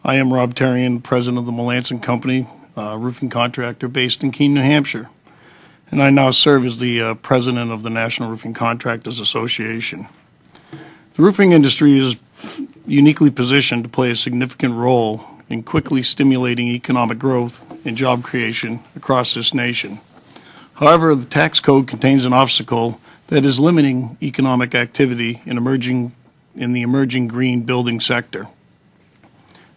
I am Rob Therrien, president of the Melanson Company, roofing contractor based in Keene, New Hampshire. And I now serve as the president of the National Roofing Contractors Association. The roofing industry is uniquely positioned to play a significant role in quickly stimulating economic growth and job creation across this nation. However, the tax code contains an obstacle that is limiting economic activity in the emerging green building sector.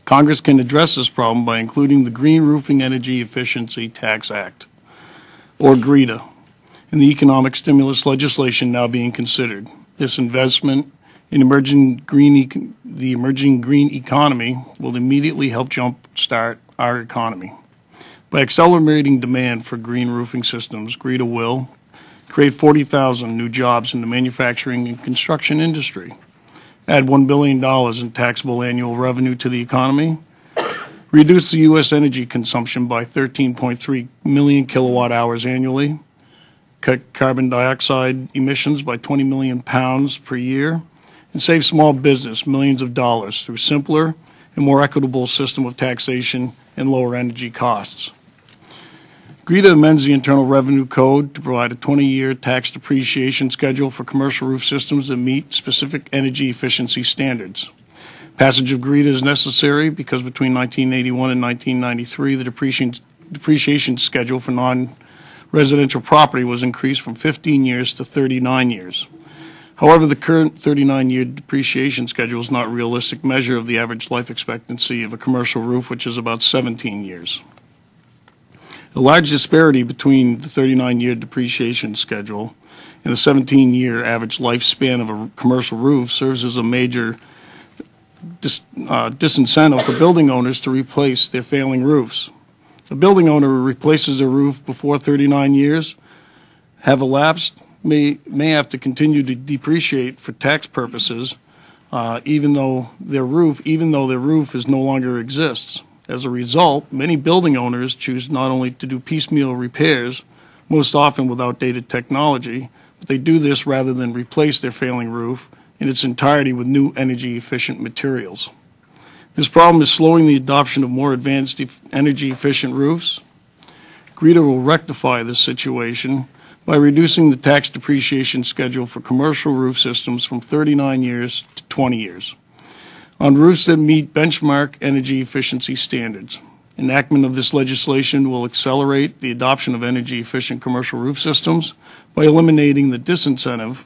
Congress can address this problem by including the Green Roofing Energy Efficiency Tax Act, or GRETA, in the economic stimulus legislation now being considered. This investment in the emerging green economy will immediately help jumpstart our economy. By accelerating demand for green roofing systems, GRETA will create 40,000 new jobs in the manufacturing and construction industry, add $1 billion in taxable annual revenue to the economy, reduce the U.S. energy consumption by 13.3 million kilowatt hours annually, cut carbon dioxide emissions by 20 million pounds per year, and save small business millions of dollars through simpler and more equitable system of taxation and lower energy costs. GRETA amends the Internal Revenue Code to provide a 20-year tax depreciation schedule for commercial roof systems that meet specific energy efficiency standards. Passage of GRETA is necessary because between 1981 and 1993, the depreciation schedule for non-residential property was increased from 15 years to 39 years. However, the current 39-year depreciation schedule is not a realistic measure of the average life expectancy of a commercial roof, which is about 17 years. The large disparity between the 39-year depreciation schedule and the 17-year average lifespan of a commercial roof serves as a major disincentive for building owners to replace their failing roofs. A building owner who replaces their roof before 39 years have elapsed may have to continue to depreciate for tax purposes, even though their roof is no longer exists. As a result, many building owners choose not only to do piecemeal repairs, most often with outdated technology, but they do this rather than replace their failing roof in its entirety with new energy-efficient materials. This problem is slowing the adoption of more advanced energy-efficient roofs. GRETA will rectify this situation by reducing the tax depreciation schedule for commercial roof systems from 39 years to 20 years. On roofs that meet benchmark energy efficiency standards. Enactment of this legislation will accelerate the adoption of energy-efficient commercial roof systems by eliminating the disincentive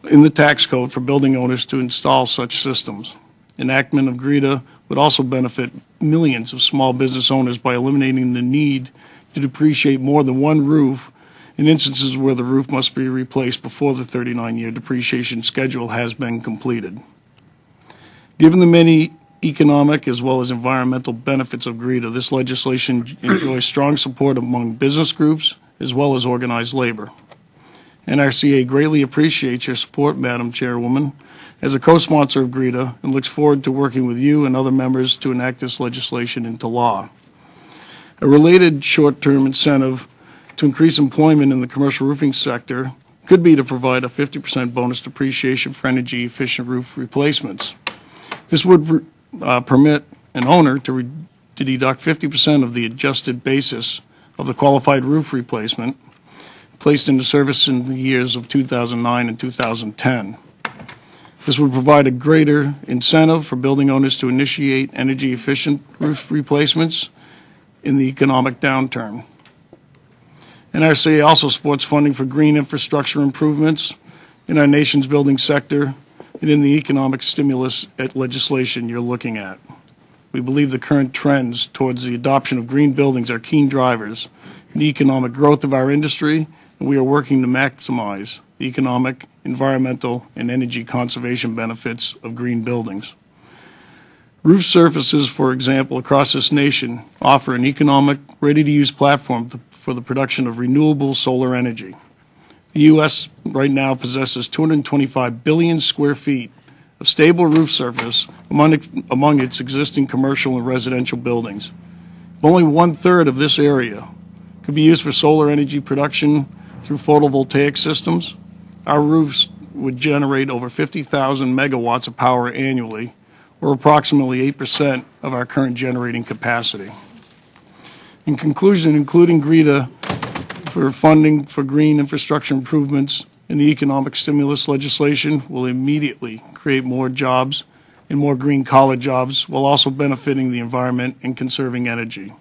in the tax code for building owners to install such systems. Enactment of GRETA would also benefit millions of small business owners by eliminating the need to depreciate more than one roof in instances where the roof must be replaced before the 39-year depreciation schedule has been completed. Given the many economic as well as environmental benefits of GRETA, this legislation enjoys strong support among business groups as well as organized labor. NRCA greatly appreciates your support, Madam Chairwoman, as a co-sponsor of GRETA, and looks forward to working with you and other members to enact this legislation into law. A related short-term incentive to increase employment in the commercial roofing sector could be to provide a 50% bonus depreciation for energy-efficient roof replacements. This would permit an owner to deduct 50% of the adjusted basis of the qualified roof replacement placed into service in the years of 2009 and 2010. This would provide a greater incentive for building owners to initiate energy-efficient roof replacements in the economic downturn. NRCA also supports funding for green infrastructure improvements in our nation's building sector and in the economic stimulus legislation you're looking at. We believe the current trends towards the adoption of green buildings are keen drivers in the economic growth of our industry, and we are working to maximize the economic, environmental, and energy conservation benefits of green buildings. Roof surfaces, for example, across this nation offer an economic, ready-to-use platform for the production of renewable solar energy. The U.S. right now possesses 225 billion square feet of stable roof surface among its existing commercial and residential buildings. If only 1/3 of this area could be used for solar energy production through photovoltaic systems, our roofs would generate over 50,000 megawatts of power annually, or approximately 8% of our current generating capacity. In conclusion, including GRETA for funding for green infrastructure improvements and the economic stimulus legislation will immediately create more jobs and more green-collar jobs while also benefiting the environment and conserving energy.